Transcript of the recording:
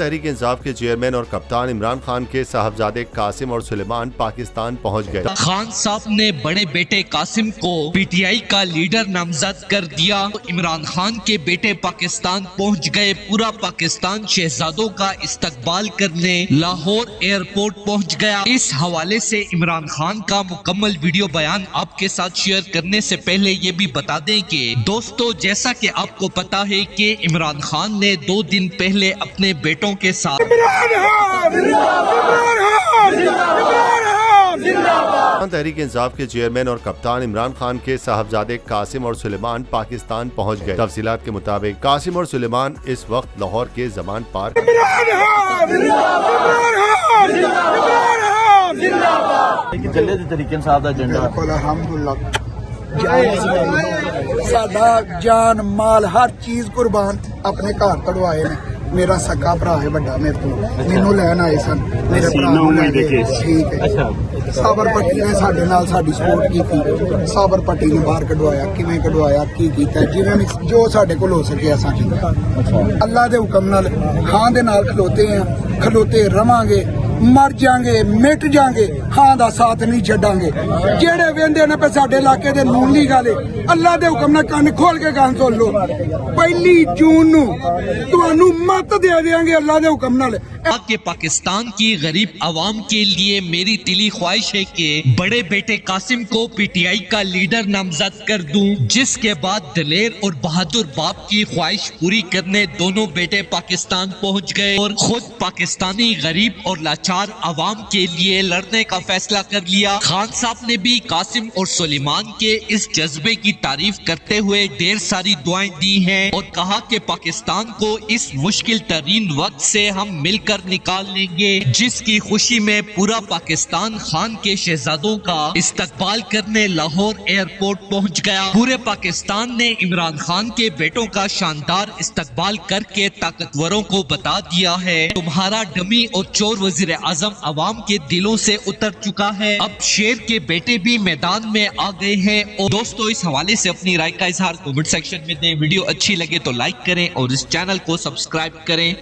تحریک انصاف کے چیئرمین اور کپتان عمران خان کے صاحبزادے قاسم اور سلیمان پاکستان پہنچ گئے۔ خان صاحب نے بڑے بیٹے قاسم کو پی ٹی آئی کا لیڈر نامزد کر دیا۔ عمران خان کے بیٹے پاکستان پہنچ گئے۔ پورا پاکستان شہزادوں کا استقبال کرنے لاہور ایئرپورٹ پہنچ گیا۔ اس حوالے سے عمران خان کا مکمل ویڈیو بیان آپ کے ساتھ شیئر کرنے سے پہلے یہ بھی بتا دیں کہ دوستو، جیسا کہ آپ کو پتا ہے کہ عمران خان نے 2 دن پہلے اپنے بیٹوں کے ساتھ تحریک انصاف کے چیئرمین اور کپتان عمران خان کے صاحبزادے قاسم اور سلیمان پاکستان پہنچ گئے۔ تفصیلات کے مطابق قاسم اور سلیمان اس وقت لاہور کے زمان پارک جان مال ہر چیز قربان اپنے گھر کڑوائے نے۔ میرا سکا بھرا ہے بڑا، میرے کو مینوں لین آئے سن، میرے ٹھیک ہے۔ صابر پٹی نے ساڈے نال ساڈی سپورٹ کی، صابر پٹی نے باہر کڈوایا، کیویں کڈوایا، کی کیتا، جویں جو ساڈے کول ہو سکے اساں کیتا۔ اللہ دے حکم نال ہاں دے نال کھلوتے ہیں، کھلوتے رواں گے، مر جاؤں گے، مٹ جاؤں گے، ہاں دا ساتھ نہیں چھڈاں گے۔ جہے ویندے نے پہ ساڈے علاقے دے نون لیگ والے، اللہ دے حکم نال کان کھول کے گل سن لو، 1 جون نو تانوں مت دے دیاں گے اللہ دے حکم نال۔ کہ پاکستان کی غریب عوام کے لیے میری دلی خواہش ہے کہ بڑے بیٹے قاسم کو پی ٹی آئی کا لیڈر نامزد کر دوں، جس کے بعد دلیر اور بہادر باپ کی خواہش پوری کرنے دونوں بیٹے پاکستان پہنچ گئے اور خود پاکستانی غریب اور لاچار عوام کے لیے لڑنے کا فیصلہ کر لیا۔ خان صاحب نے بھی قاسم اور سلیمان کے اس جذبے کی تعریف کرتے ہوئے ڈھیر ساری دعائیں دی ہیں اور کہا کہ پاکستان کو اس مشکل ترین وقت سے ہم مل کر نکال لیں گے، جس کی خوشی میں پورا پاکستان خان کے شہزادوں کا استقبال کرنے لاہور ایئرپورٹ پہنچ گیا۔ پورے پاکستان نے عمران خان کے بیٹوں کا شاندار استقبال کر کے طاقتوروں کو بتا دیا ہے تمہارا ڈمی اور چور وزیر اعظم عوام کے دلوں سے اتر چکا ہے۔ اب شیر کے بیٹے بھی میدان میں آ گئے ہیں۔ اور دوستو، اس حوالے سے اپنی رائے کا اظہار کمنٹ سیکشن میں دیں۔ ویڈیو اچھی لگے تو لائک کریں اور اس چینل کو سبسکرائب کریں۔